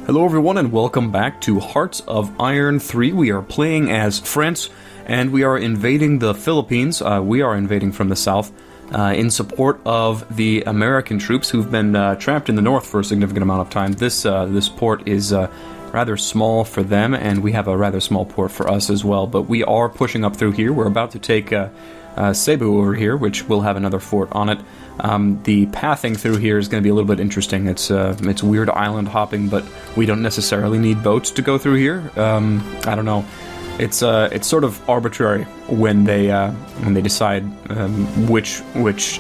Hello everyone and welcome back to Hearts of Iron 3. We are playing as France and we are invading the Philippines. We are invading from the south in support of the American troops who've been trapped in the north for a significant amount of time. This port is rather small for them, and we have a rather small port for us as well, but we are pushing up through here. We're about to take Cebu over here, which will have another fort on it. The pathing through here is going to be a little bit interesting. It's weird island hopping, but we don't necessarily need boats to go through here. I don't know. It's sort of arbitrary when they decide which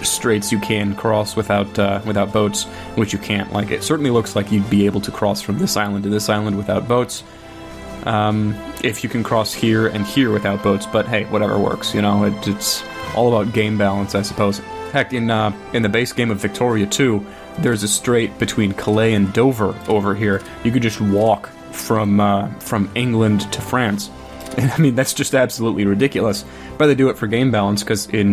straits you can cross without boats, which you can't. Like, it certainly looks like you'd be able to cross from this island to this island without boats. If you can cross here and here without boats, but hey, whatever works. You know, it's all about game balance, I suppose. Heck, in the base game of Victoria 2, there's a strait between Calais and Dover over here. You could just walk from England to France. And, I mean, that's just absolutely ridiculous. But they do it for game balance, because in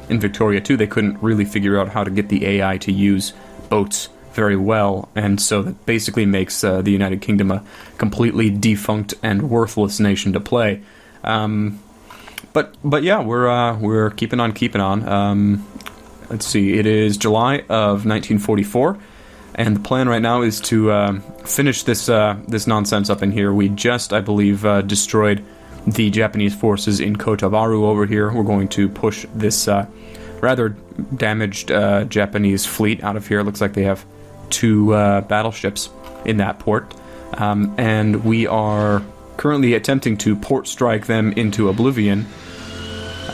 Victoria 2, they couldn't really figure out how to get the AI to use boats very well, and so that basically makes the United Kingdom a completely defunct and worthless nation to play. But yeah, we're keeping on. Let's see, it is July of 1944, and the plan right now is to finish this nonsense up in here. We just, I believe, destroyed the Japanese forces in Kotabaru over here. We're going to push this rather damaged Japanese fleet out of here. It looks like they have 2 battleships in that port, and we are currently attempting to port strike them into oblivion,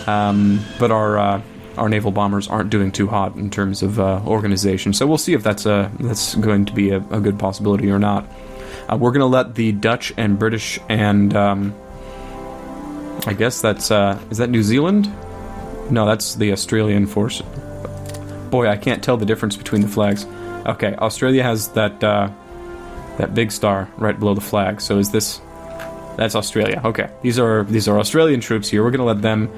but our naval bombers aren't doing too hot in terms of organization, so we'll see if that's going to be a good possibility or not. We're going to let the Dutch and British and I guess that's is that New Zealand? No, that's the Australian force. Boy, I can't tell the difference between the flags. Okay, Australia has that big star right below the flag. So is this? That's Australia. Okay, these are Australian troops here. We're gonna let them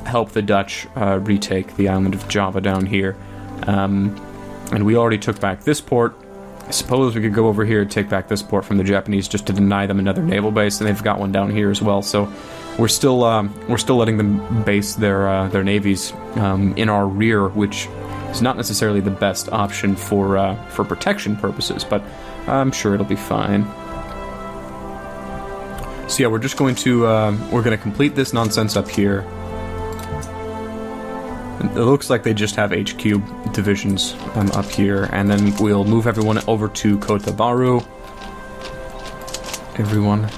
help the Dutch retake the island of Java down here. And we already took back this port. I suppose we could go over here and take back this port from the Japanese just to deny them another naval base, and they've got one down here as well. So we're still letting them base their navies in our rear, which is not necessarily the best option for protection purposes, but I'm sure it'll be fine. So yeah, we're just going to complete this nonsense up here. It looks like they just have HQ divisions up here, and then we'll move everyone over to Kotabaru. Everyone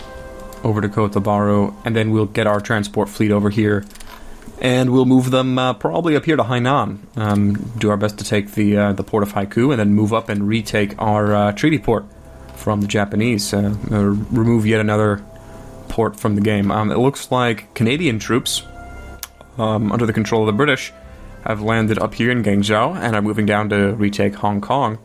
over to Kotabaru, and then we'll get our transport fleet over here, and we'll move them probably up here to Hainan. Do our best to take the port of Haiku, and then move up and retake our treaty port from the Japanese. Remove yet another port from the game. It looks like Canadian troops under the control of the British have landed up here in Guangzhou and are moving down to retake Hong Kong.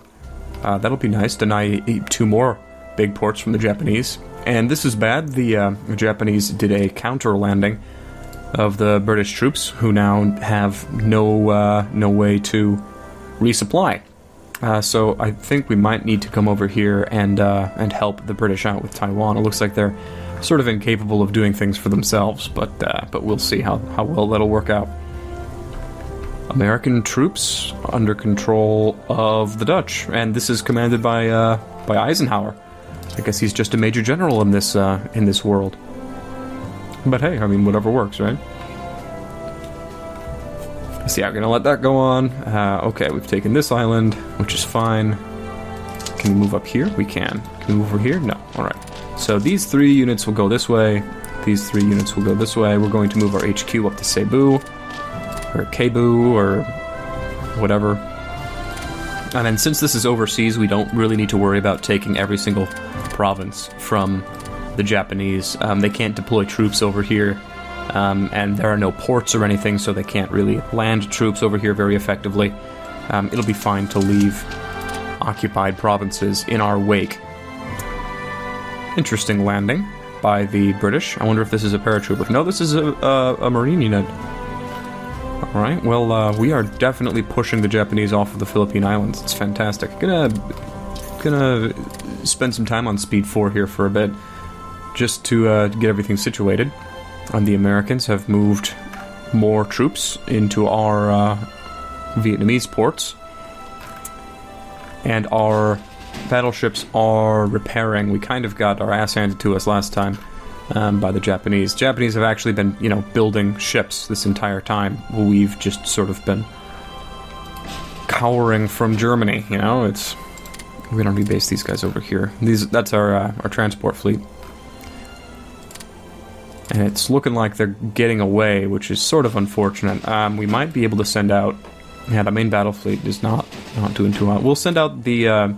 That'll be nice. Deny 2 more big ports from the Japanese. And this is bad. The Japanese did a counter landing of the British troops, who now have no way to resupply. So I think we might need to come over here and help the British out with Taiwan. It looks like they're sort of incapable of doing things for themselves, but we'll see how well that'll work out. American troops under control of the Dutch, and this is commanded by Eisenhower. I guess he's just a major general in this world. But hey, I mean, whatever works, right? So yeah, we're gonna let that go on. Okay, we've taken this island, which is fine. Can we move up here? We can. Can we move over here? No. Alright. So these 3 units will go this way. These 3 units will go this way. We're going to move our HQ up to Cebu, or Cebu, or whatever. And then since this is overseas, we don't really need to worry about taking every single province from the Japanese. They can't deploy troops over here, and there are no ports or anything, so they can't really land troops over here very effectively. It'll be fine to leave occupied provinces in our wake. Interesting landing by the British. I wonder if this is a paratrooper. No, this is a Marine unit. Alright, well, we are definitely pushing the Japanese off of the Philippine Islands. It's fantastic. Gonna gonna spend some time on Speed 4 here for a bit, just to get everything situated. And the Americans have moved more troops into our Vietnamese ports. And our battleships are repairing. We kind of got our ass handed to us last time by the Japanese. Japanese have actually been, building ships this entire time. We've just sort of been cowering from Germany, It's... We're gonna rebase these guys over here. That's our transport fleet. And it's looking like they're getting away, which is sort of unfortunate. We might be able to send out... Yeah, the main battle fleet is not doing too well. We'll send out the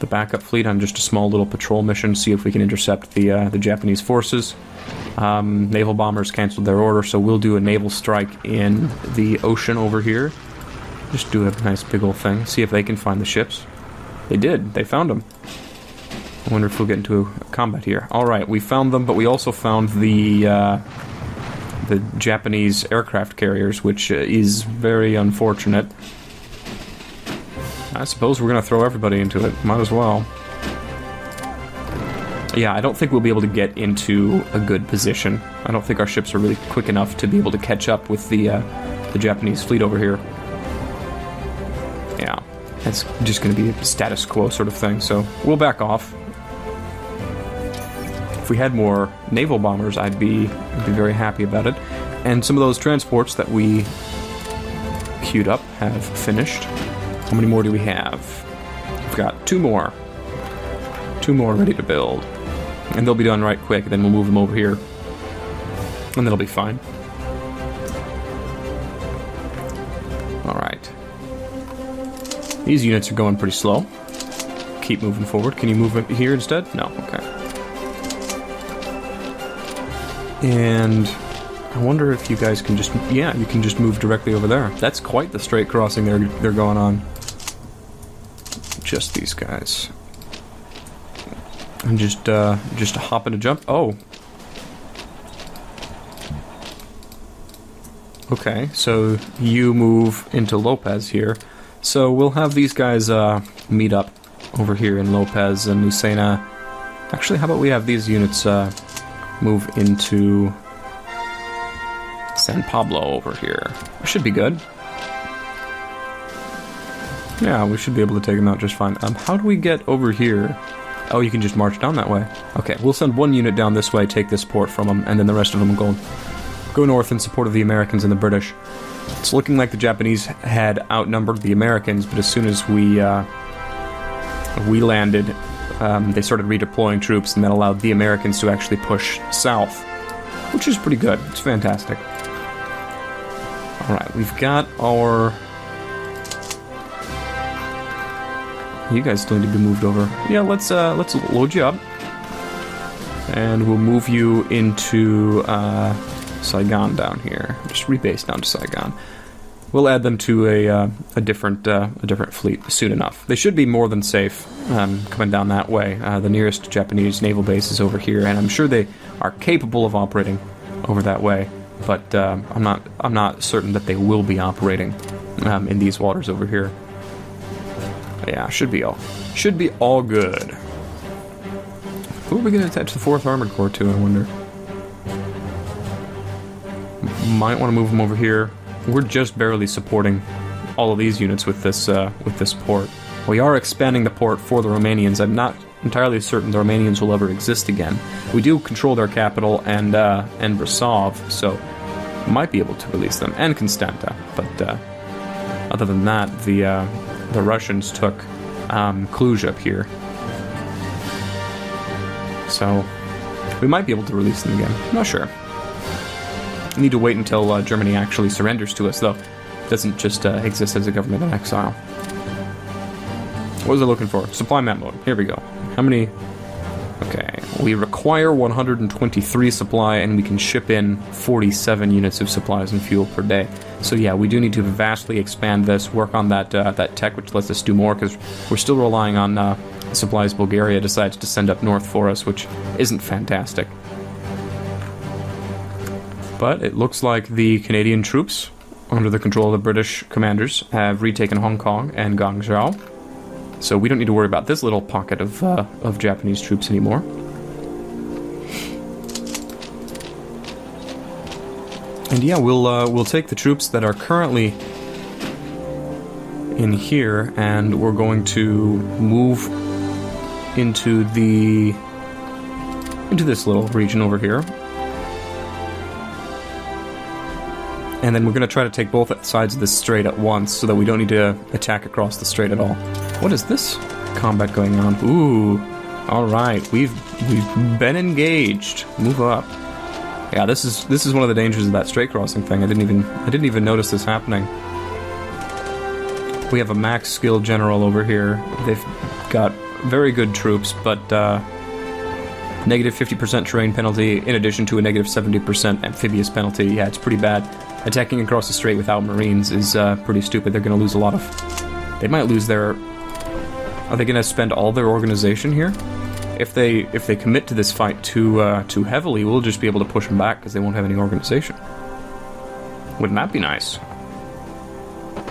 backup fleet on just a small little patrol mission, see if we can intercept the Japanese forces. Naval bombers canceled their order, so we'll do a naval strike in the ocean over here. Just do a nice big old thing. See if they can find the ships. They did. They found them. I wonder if we'll get into combat here. Alright, we found them, but we also found the Japanese aircraft carriers, which is very unfortunate. I suppose we're going to throw everybody into it. Might as well. Yeah, I don't think we'll be able to get into a good position. I don't think our ships are really quick enough to be able to catch up with the Japanese fleet over here. Yeah, it's just going to be a status quo sort of thing, so we'll back off. If we had more naval bombers, I'd be very happy about it. And some of those transports that we queued up have finished. How many more do we have? We've got 2 more. 2 more ready to build. And they'll be done right quick, then we'll move them over here. And that'll be fine. Alright. These units are going pretty slow. Keep moving forward. Can you move it here instead? No, okay. And I wonder if you guys can just... Yeah, you can just move directly over there. That's quite the straight crossing they're going on. Just these guys. And just a hop and a jump. Oh. Okay, so you move into Lopez here. So we'll have these guys meet up over here in Lopez and Lucena. Actually, how about we have these units move into San Pablo over here. Should be good. Yeah, we should be able to take them out just fine. How do we get over here? Oh, you can just march down that way. Okay, we'll send 1 unit down this way, take this port from them, and then the rest of them will go north in support of the Americans and the British. It's looking like the Japanese had outnumbered the Americans, but as soon as we landed, they started redeploying troops, and that allowed the Americans to actually push south, which is pretty good. It's fantastic. Alright, we've got our... You guys still need to be moved over. Yeah, let's load you up. And we'll move you into Saigon down here. Just rebase down to Saigon. We'll add them to a different fleet soon enough. They should be more than safe coming down that way. The nearest Japanese naval base is over here, and I'm sure they are capable of operating over that way. But I'm not certain that they will be operating in these waters over here. Yeah, should be all good. Who are we going to attach the 4th Armored Corps to, I wonder? Might want to move them over here. We're just barely supporting all of these units with this port. We are expanding the port for the Romanians. I'm not entirely certain the Romanians will ever exist again. We do control their capital and Brasov, so might be able to release them, and Constanta. But other than that, the Russians took Cluj up here. So we might be able to release them again. I'm not sure. We need to wait until Germany actually surrenders to us, though. It doesn't just exist as a government in exile. What was I looking for? Supply map mode. Here we go. How many... Okay. We require 123 supply, and we can ship in 47 units of supplies and fuel per day. So yeah, we do need to vastly expand this, work on that tech, which lets us do more, because we're still relying on supplies Bulgaria decides to send up north for us, which isn't fantastic. But it looks like the Canadian troops, under the control of the British commanders, have retaken Hong Kong and Guangzhou. So we don't need to worry about this little pocket of Japanese troops anymore. And yeah, we'll take the troops that are currently in here, and we're going to move into this little region over here. And then we're going to try to take both sides of this strait at once so that we don't need to attack across the strait at all. What is this combat going on? Ooh, alright, we've been engaged. Move up. Yeah, this is one of the dangers of that strait crossing thing. I didn't even notice this happening. We have a max skill general over here. They've got very good troops, but negative 50% terrain penalty in addition to a negative 70% amphibious penalty. Yeah, it's pretty bad. Attacking across the strait without marines is pretty stupid. They're going to lose a lot of... They might lose their... Are they going to spend all their organization here? If they commit to this fight too heavily, we'll just be able to push them back because they won't have any organization. Wouldn't that be nice?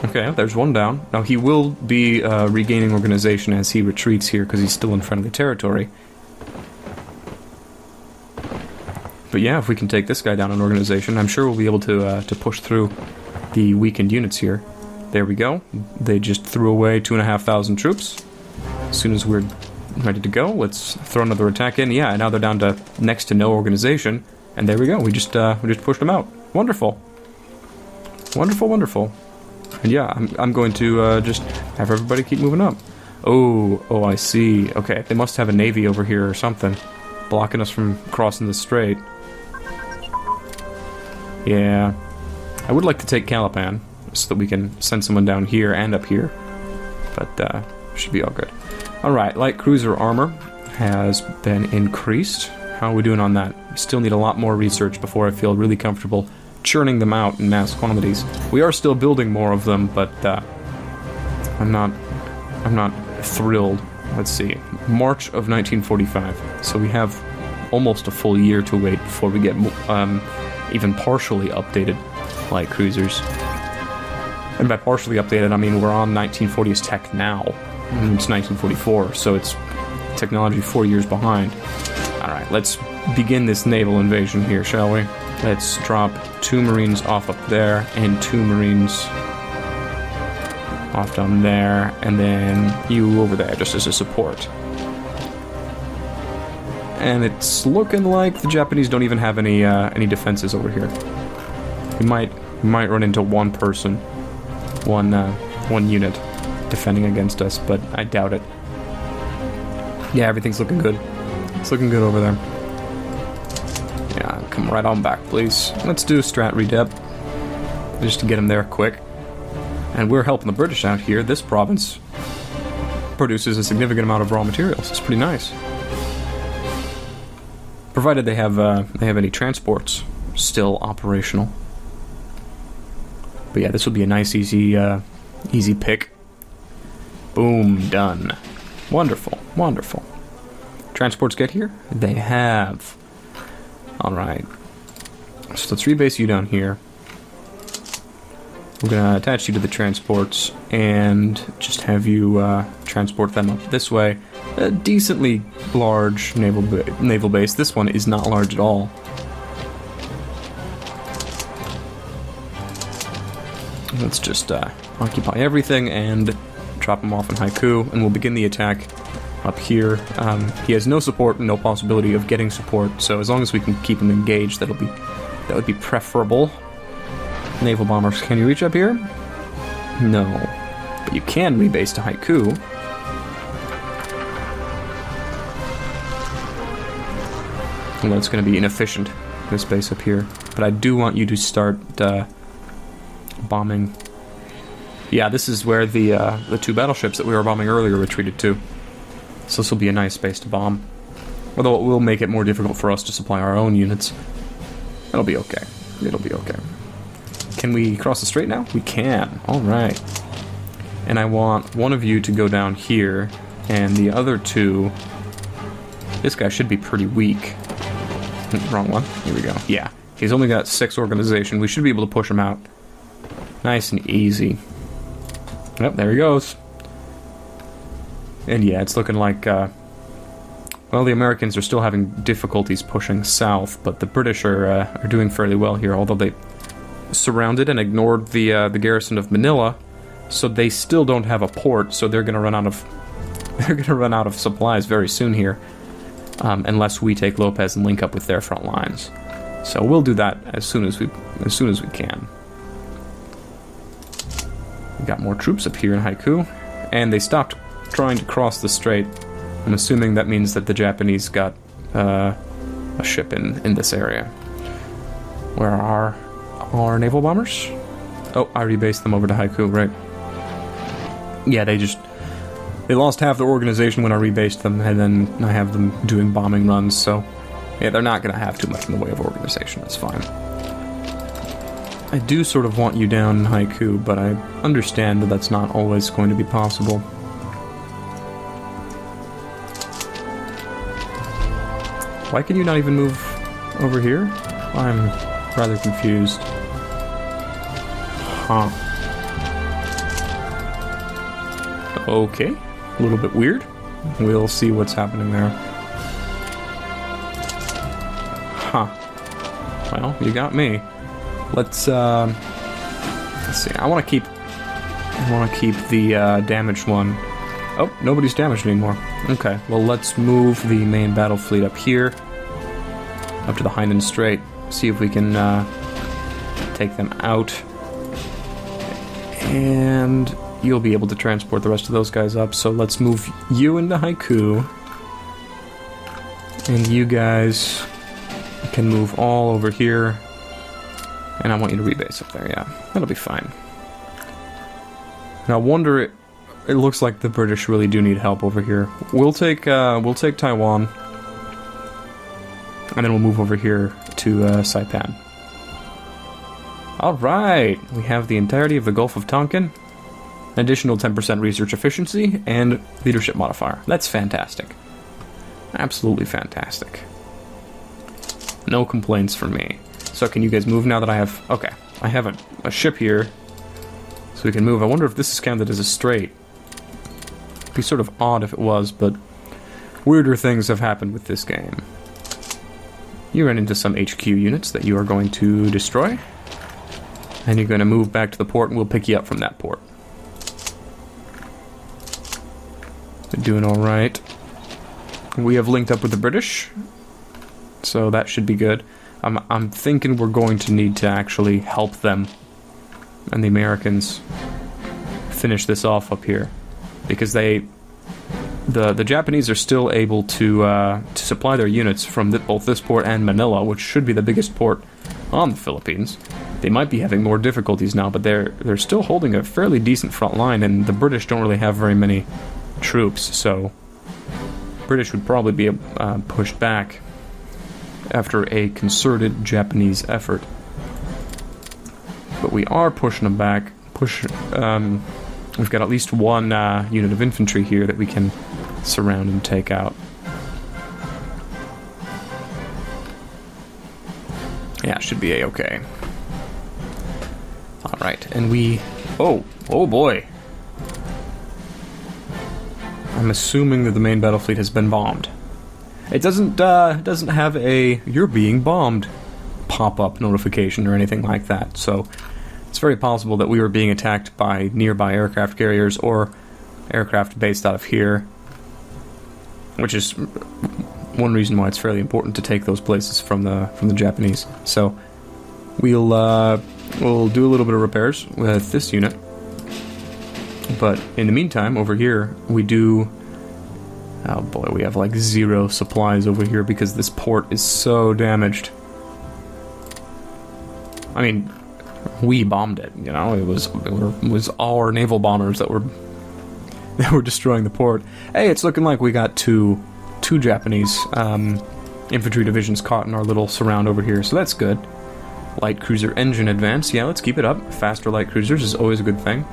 Okay, there's one down. Now he will be regaining organization as he retreats here because he's still in friendly territory. But yeah, if we can take this guy down in organization, I'm sure we'll be able to push through the weakened units here. There we go. They just threw away 2,500 troops. As soon as we're ready to go, let's throw another attack in. Yeah, now they're down to next to no organization, and there we go. We just pushed them out. Wonderful, wonderful, wonderful. And yeah, I'm going to just have everybody keep moving up. Oh, I see. Okay, they must have a navy over here or something, blocking us from crossing the strait. Yeah, I would like to take Calapan so that we can send someone down here and up here, but should be all good. Alright, light cruiser armor has been increased. How are we doing on that? We still need a lot more research before I feel really comfortable churning them out in mass quantities. We are still building more of them, but I'm not thrilled. Let's see. March of 1945. So we have almost a full year to wait before we get even partially updated light cruisers. And by partially updated, I mean we're on 1940s tech now. It's 1944, so it's technology 4 years behind. Alright, let's begin this naval invasion here, shall we? Let's drop 2 Marines off up there, and 2 Marines off down there, and then you over there, just as a support. And it's looking like the Japanese don't even have any defenses over here. We might run into one person, one unit defending against us, but I doubt it. Yeah, everything's looking good. It's looking good over there. Yeah, come right on back, please. Let's do strat redep, just to get them there quick. And we're helping the British out here. This province produces a significant amount of raw materials. It's pretty nice. Provided they have any transports still operational. But yeah, this would be a nice, easy pick. Boom, done. Wonderful, wonderful. Transports get here? They have. Alright. So let's rebase you down here. We're going to attach you to the transports and just have you transport them up this way. A decently large naval base. This one is not large at all. Let's just occupy everything and drop him off in Haiku, and we'll begin the attack up here. He has no support and no possibility of getting support, so as long as we can keep him engaged, that would be preferable. Naval bombers, can you reach up here? No. But you can rebase to Haiku. Although it's going to be inefficient, this base up here. But I do want you to start bombing. Yeah, this is where the 2 battleships that we were bombing earlier retreated to. So this will be a nice base to bomb. Although it will make it more difficult for us to supply our own units. It'll be okay. It'll be okay. Can we cross the strait now? We can. Alright. And I want one of you to go down here, and the other 2... This guy should be pretty weak. Wrong one. Here we go. Yeah. He's only got 6 organization. We should be able to push him out. Nice and easy. Yep, there he goes. And yeah, it's looking like, well, the Americans are still having difficulties pushing south, but the British are doing fairly well here, although they surrounded and ignored the garrison of Manila, so they still don't have a port, so they're going to run out of supplies very soon here, unless we take Lopez and link up with their front lines. So we'll do that as soon as we can. We got more troops up here in Haiku, and they stopped trying to cross the strait. I'm assuming that means that the Japanese got a ship in this area. Where are our naval bombers? Oh, I rebased them over to Haiku, right. Yeah, they lost half their organization when I rebased them, and then I have them doing bombing runs, so yeah, they're not going to have too much in the way of organization, that's fine. I do sort of want you down in Haiku, but I understand that that's not always going to be possible. Why can you not even move over here? I'm rather confused. Huh. Okay. A little bit weird. We'll see what's happening there. Huh. Well, you got me. Let's see. I want to keep the damaged one. Oh, nobody's damaged anymore. Okay, well, let's move the main battle fleet up here, up to the Hainan Strait. See if we can take them out, and you'll be able to transport the rest of those guys up. So let's move you into Haiku, and you guys can move all over here. And I want you to rebase up there, yeah. That'll be fine. Now, I wonder, it looks like the British really do need help over here. We'll take Taiwan, and then we'll move over here to Saipan. Alright, we have the entirety of the Gulf of Tonkin, an additional 10% research efficiency, and leadership modifier. That's fantastic. Absolutely fantastic. No complaints from me. So can you guys move now that I have... Okay, I have a ship here, so we can move. I wonder if this is counted as a strait. It'd be sort of odd if it was, but weirder things have happened with this game. You run into some HQ units that you are going to destroy, and you're going to move back to the port, and we'll pick you up from that port. They're doing alright. We have linked up with the British, so that should be good. I'm thinking we're going to need to actually help them and the Americans finish this off up here, because the Japanese are still able to supply their units from both this port and Manila, which should be the biggest port on the Philippines. They might be having more difficulties now, but they're still holding a fairly decent front line, and the British don't really have very many troops, so British would probably be pushed back after a concerted Japanese effort. But we are pushing them back. We've got at least one unit of infantry here that we can surround and take out. Yeah, should be a-okay. Alright, and we... Oh boy. I'm assuming that the main battle fleet has been bombed. It doesn't have a "you're being bombed" pop-up notification or anything like that, so it's very possible that we were being attacked by nearby aircraft carriers or aircraft based out of here, which is one reason why it's fairly important to take those places from the Japanese. So we'll do a little bit of repairs with this unit, but in the meantime, over here we do. Oh boy, we have like 0 supplies over here because this port is so damaged. I mean, we bombed it, you know. It was our naval bombers that were destroying the port. Hey, it's looking like we got two Japanese infantry divisions caught in our little surround over here, so that's good. Light cruiser engine advance, yeah, let's keep it up. Faster light cruisers is always a good thing.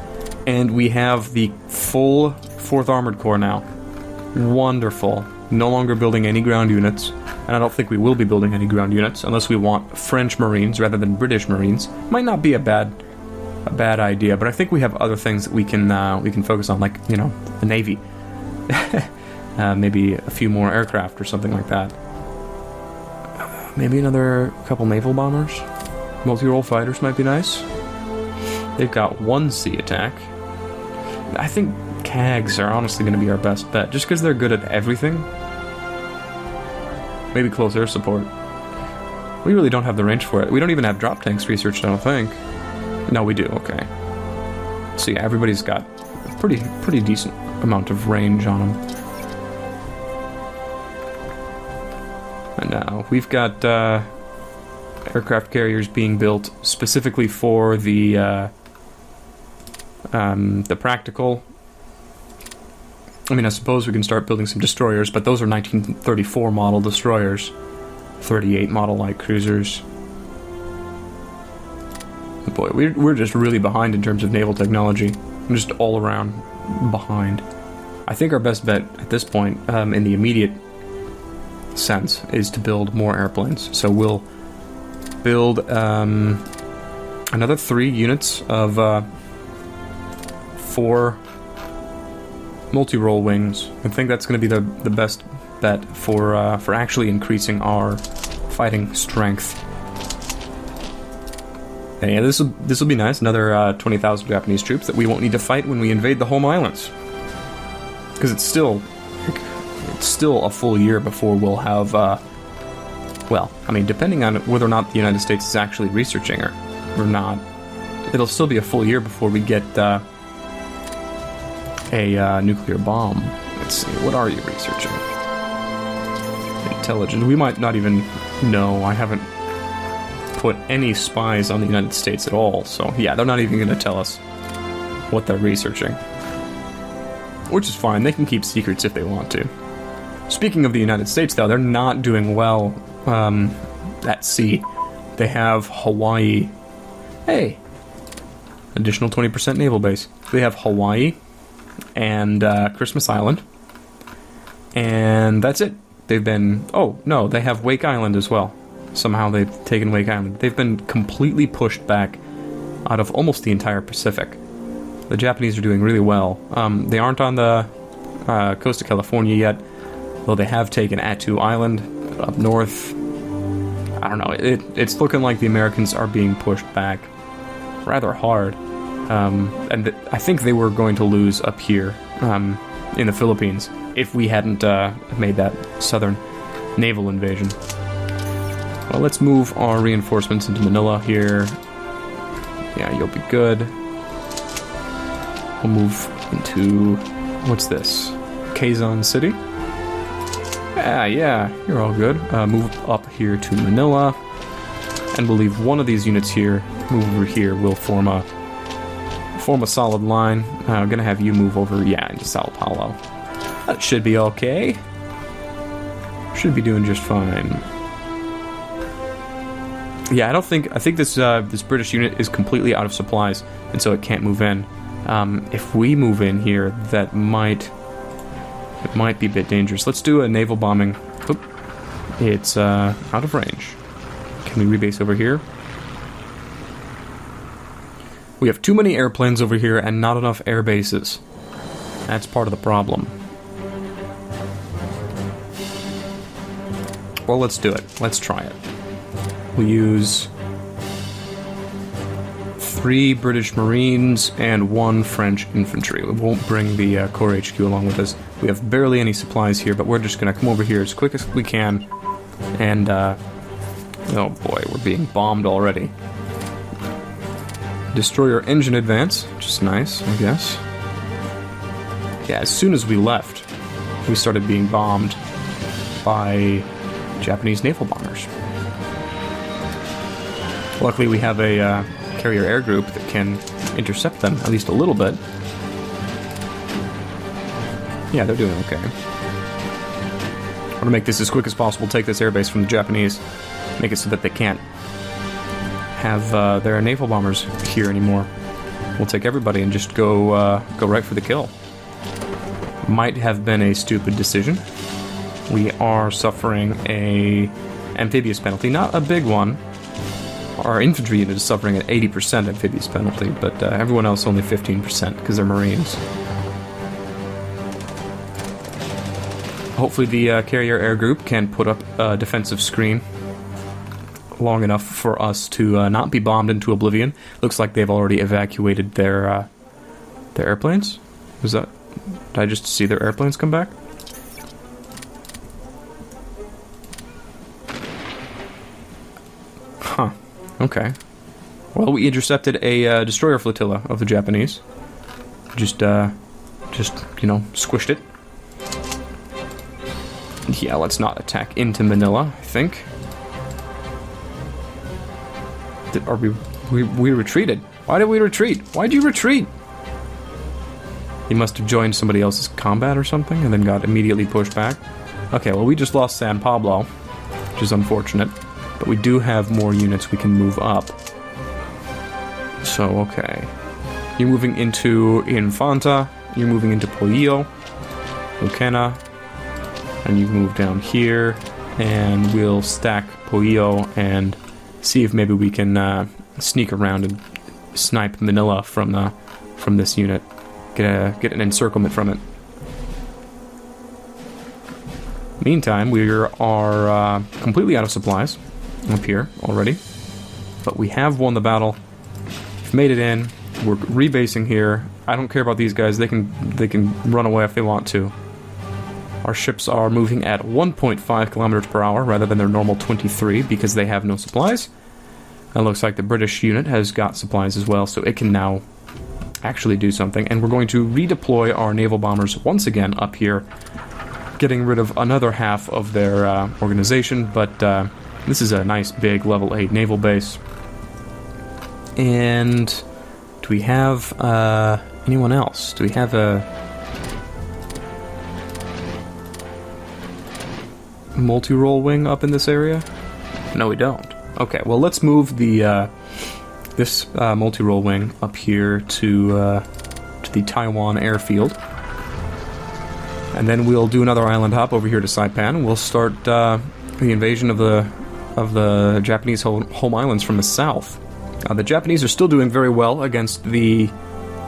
And we have the full 4th Armored Corps now. Wonderful. No longer building any ground units, and I don't think we will be building any ground units unless we want French Marines rather than British Marines. Might not be a bad idea, but I think we have other things that we can focus on, like, you know, the Navy. Maybe a few more aircraft or something like that. Maybe another couple naval bombers. Multi-role fighters might be nice. They've got 1 sea attack. I think CAGs are honestly going to be our best bet, just because they're good at everything. Maybe close air support. We really don't have the range for it. We don't even have drop tanks researched, I don't think. No, we do, okay. So yeah, everybody's got a pretty decent amount of range on them. And now we've got aircraft carriers being built specifically for the practical. I mean, I suppose we can start building some destroyers, but those are 1934 model destroyers. 38 model light cruisers. Boy, we're just really behind in terms of naval technology. I'm just all around behind. I think our best bet at this point, in the immediate sense, is to build more airplanes. So we'll build another 3 units of 4 multi-role wings. I think that's going to be the best bet for actually increasing our fighting strength. And yeah, this will be nice. Another 20,000 Japanese troops that we won't need to fight when we invade the home islands. Because it's still a full year before we'll have. Well, I mean, depending on whether or not the United States is actually researching or not, it'll still be a full year before we get a nuclear bomb. Let's see, what are you researching? Intelligence. We might not even know. I haven't put any spies on the United States at all, so yeah, they're not even going to tell us what they're researching. Which is fine, they can keep secrets if they want to. Speaking of the United States, though, they're not doing well at sea. They have Hawaii. Hey! Additional 20% naval base. They have Hawaii and Christmas Island. And that's it. They've been... Oh, no, they have Wake Island as well. Somehow they've taken Wake Island. They've been completely pushed back out of almost the entire Pacific. The Japanese are doing really well. They aren't on the coast of California yet, though they have taken Attu Island up north. I don't know. It's looking like the Americans are being pushed back rather hard. And I think they were going to lose up here in the Philippines if we hadn't made that southern naval invasion. Well, let's move our reinforcements into Manila here. Yeah, you'll be good. We'll move into... what's this? Quezon City? Yeah, you're all good. Move up here to Manila. And we'll leave one of these units here. Move over here. We'll form a solid line. I'm gonna have you move over, into Sao Paulo. That should be okay. Should be doing just fine. Yeah, I think this British unit is completely out of supplies, and so it can't move in. If we move in here, it might be a bit dangerous. Let's do a naval bombing. Oop. It's out of range. Can we rebase over here? We have too many airplanes over here and not enough air bases. That's part of the problem. Well, let's do it. Let's try it. We'll use 3 British Marines and 1 French infantry. We won't bring the Corps HQ along with us. We have barely any supplies here, but we're just going to come over here as quick as we can. And, oh boy, we're being bombed already. Destroyer engine advance, which is nice, I guess. Yeah, as soon as we left, we started being bombed by Japanese naval bombers. Luckily, we have a carrier air group that can intercept them, at least a little bit. Yeah, they're doing okay. I want to make this as quick as possible, take this airbase from the Japanese, make it so that they can't have their naval bombers here anymore. We'll take everybody and just go right for the kill. Might have been a stupid decision. We are suffering a amphibious penalty, not a big one. Our infantry unit is suffering an 80% amphibious penalty, but everyone else only 15% because they're Marines. Hopefully the carrier air group can put up a defensive screen long enough for us to not be bombed into oblivion. Looks like they've already evacuated their airplanes. Was that... Did I just see their airplanes come back? Huh. Okay. Well, we intercepted a destroyer flotilla of the Japanese. Just, you know, squished it. Yeah, let's not attack into Manila, I think. We retreated. Why did we retreat? Why'd you retreat? He must have joined somebody else's combat or something and then got immediately pushed back. Okay, well, we just lost San Pablo, which is unfortunate. But we do have more units we can move up. So, okay. You're moving into Infanta. You're moving into Poillo. Lucena. And you move down here. And we'll stack Poillo and see if maybe we can sneak around and snipe Manila from this unit. Get an encirclement from it. Meantime, we are completely out of supplies up here already, but we have won the battle. We've made it in. We're rebasing here. I don't care about these guys. They can run away if they want to. Our ships are moving at 1.5 kilometers per hour rather than their normal 23 because they have no supplies. It looks like the British unit has got supplies as well, so it can now actually do something. And we're going to redeploy our naval bombers once again up here, getting rid of another half of their organization, but this is a nice big level 8 naval base. And do we have anyone else? Do we have a multi-role wing up in this area? No, we don't. Okay, well, let's move the this multi-role wing up here to the Taiwan airfield. And then we'll do another island hop over here to Saipan. We'll start the invasion of the Japanese home islands from the south. The Japanese are still doing very well against the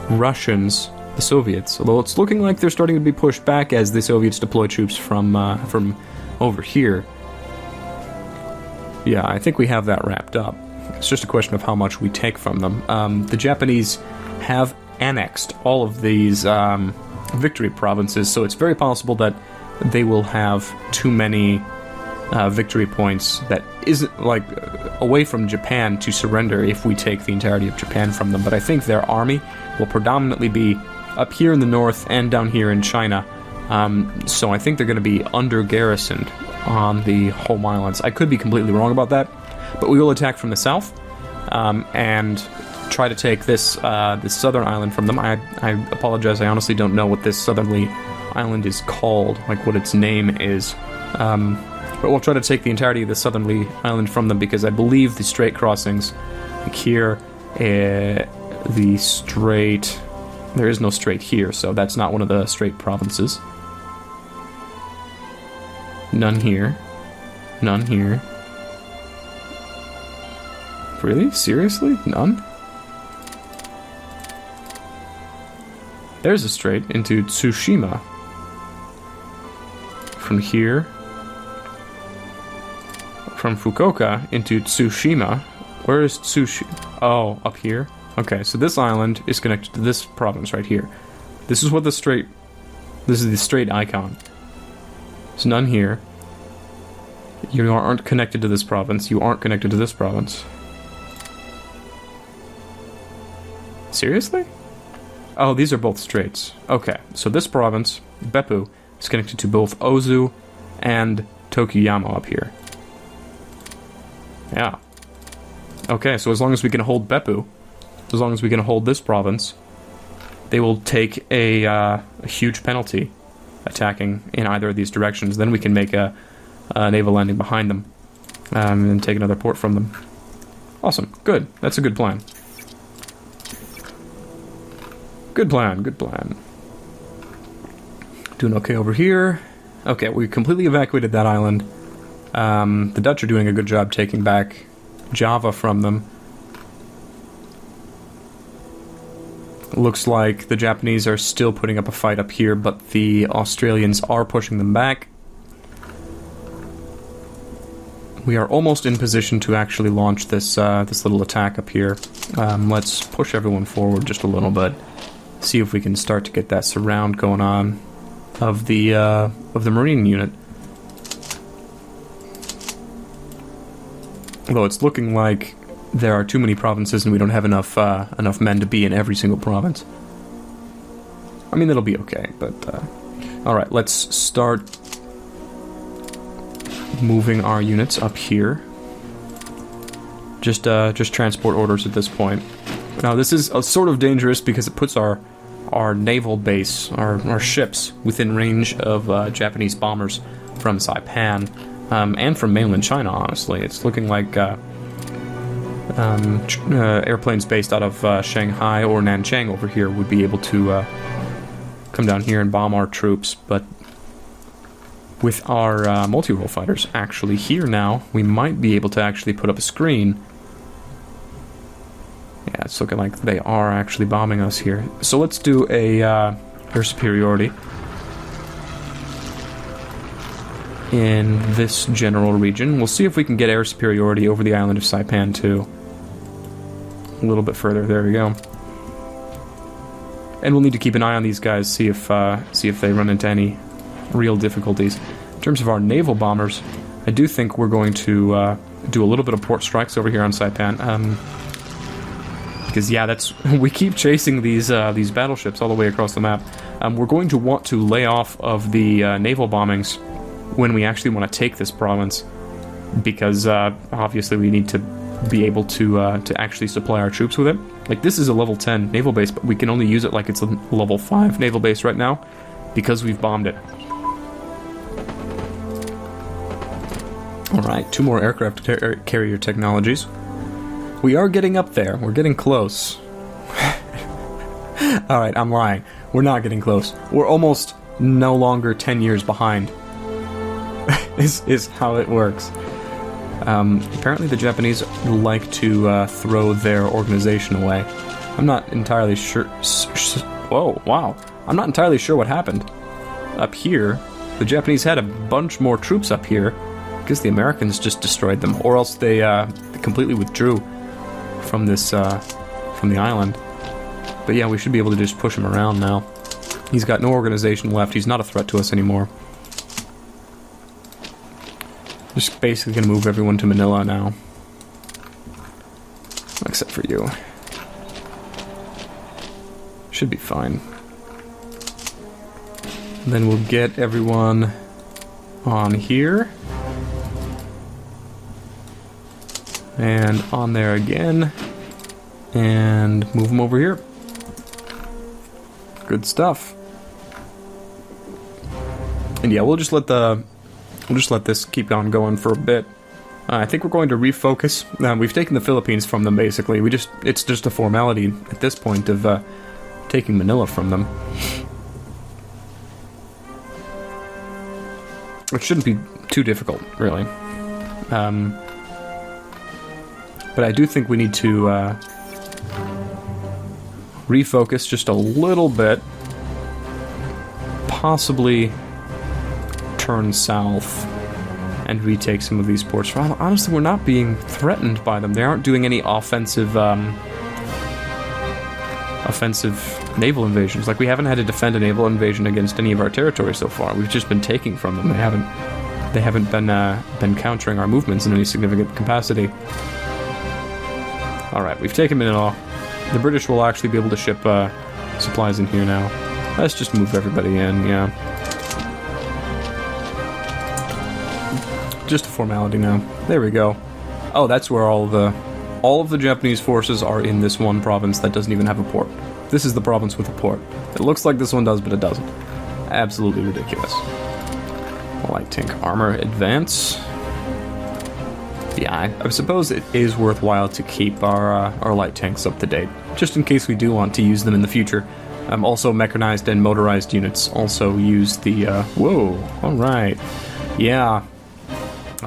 Russians, the Soviets, although it's looking like they're starting to be pushed back as the Soviets deploy troops from over here. Yeah, I think we have that wrapped up. It's just a question of how much we take from them. The Japanese have annexed all of these victory provinces, so it's very possible that they will have too many victory points that isn't, like, away from Japan to surrender if we take the entirety of Japan from them. But I think their army will predominantly be up here in the north and down here in China. So I think they're going to be under-garrisoned on the home islands. I could be completely wrong about that, but we will attack from the south and try to take this this southern island from them. I apologize, I honestly don't know what this southerly island is called, like what its name is. But we'll try to take the entirety of the southerly island from them because I believe the strait crossings, like here, the strait... There is no strait here, so that's not one of the strait provinces. None here. None here. Really? Seriously? None? There's a strait into Tsushima. From here. From Fukuoka into Tsushima. Where is Tsushima? Oh, up here? Okay, so this island is connected to this province right here. This is what the strait... This is the strait icon. There's none here. You aren't connected to this province. You aren't connected to this province. Seriously? Oh, these are both straits. Okay, so this province, Beppu, is connected to both Ozu and Tokuyama up here. Yeah. Okay, so as long as we can hold Beppu, as long as we can hold this province, they will take a huge penalty attacking in either of these directions. Then we can make a naval landing behind them and take another port from them. Awesome. Good. That's a good plan. Good plan. Good plan. Doing okay over here. Okay, we completely evacuated that island. The Dutch are doing a good job taking back Java from them. Looks like the Japanese are still putting up a fight up here, but the Australians are pushing them back. we are almost in position to actually launch this this little attack up here. Let's push everyone forward just a little bit. See if we can start to get that surround going on of the Marine unit. Although it's looking like there are too many provinces and we don't have enough enough men to be in every single province. I mean, it'll be okay, but all right, let's start moving our units up here. Just transport orders at this point. Now, this is sort of dangerous because it puts our naval base, our ships, within range of Japanese bombers from Saipan and from mainland China, honestly. It's looking like airplanes based out of Shanghai or Nanchang over here would be able to come down here and bomb our troops, but with our multi-role fighters actually here now, we might be able to actually put up a screen. Yeah, it's looking like they are actually bombing us here. So let's do a air superiority in this general region. We'll see if we can get air superiority over the island of Saipan too. A little bit further. There we go. And we'll need to keep an eye on these guys, see if they run into any real difficulties. In terms of our naval bombers, I do think we're going to do a little bit of port strikes over here on Saipan. Because yeah, we keep chasing these battleships all the way across the map. We're going to want to lay off of the naval bombings when we actually want to take this province, because obviously we need to be able to actually supply our troops with it. Like, this is a level 10 naval base, but we can only use it like it's a level 5 naval base right now because we've bombed it. Alright, 2 more aircraft carrier technologies. We are getting up there. We're getting close. Alright, I'm lying. We're not getting close. We're almost no longer 10 years behind. is how it works. Apparently the Japanese like to throw their organization away. I'm not entirely sure... Whoa, wow. I'm not entirely sure what happened. Up here, the Japanese had a bunch more troops up here because the Americans just destroyed them, or else they completely withdrew from this from the island. But yeah, we should be able to just push him around now. He's got no organization left. He's not a threat to us anymore. Just basically going to move everyone to Manila now. Except for you. Should be fine. Then we'll get everyone on here. And on there again. And move them over here. Good stuff. And yeah, we'll just let this keep on going for a bit. I think we're going to refocus. We've taken the Philippines from them, basically. It's just a formality at this point of taking Manila from them. It shouldn't be too difficult, really. But I do think we need to refocus just a little bit. Possibly turn south and retake some of these ports. Well, honestly, we're not being threatened by them. They aren't doing any offensive naval invasions. Like, we haven't had to defend a naval invasion against any of our territory so far. We've just been taking from them. They haven't been countering our movements in any significant capacity. All right, we've taken Manila. The British will actually be able to ship supplies in here now. Let's just move everybody in. Yeah. Just a formality now. There we go. Oh, that's where all of the Japanese forces are in this one province that doesn't even have a port. This is the province with a port. It looks like this one does, but it doesn't. Absolutely ridiculous. Light tank armor advance. Yeah, I suppose it is worthwhile to keep our light tanks up to date, just in case we do want to use them in the future. Also, mechanized and motorized units also use the... whoa, alright. Yeah.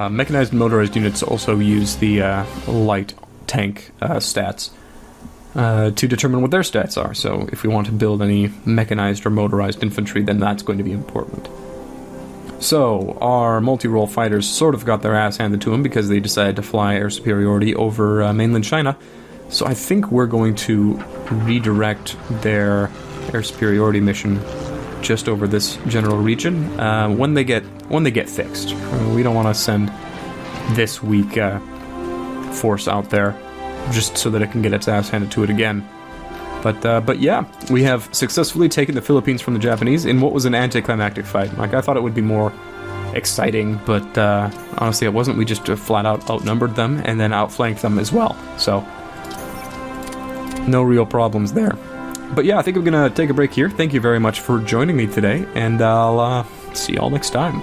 Mechanized and motorized units also use the light tank stats to determine what their stats are. So if we want to build any mechanized or motorized infantry, then that's going to be important. So, our multi-role fighters sort of got their ass handed to them because they decided to fly air superiority over mainland China. So I think we're going to redirect their air superiority mission just over this general region when they get fixed. We don't want to send this weak force out there just so that it can get its ass handed to it again. But yeah, we have successfully taken the Philippines from the Japanese in what was an anticlimactic fight. Like, I thought it would be more exciting, but honestly it wasn't. We just flat out outnumbered them and then outflanked them as well. So, no real problems there. But yeah, I think I'm going to take a break here. Thank you very much for joining me today, and I'll see y'all next time.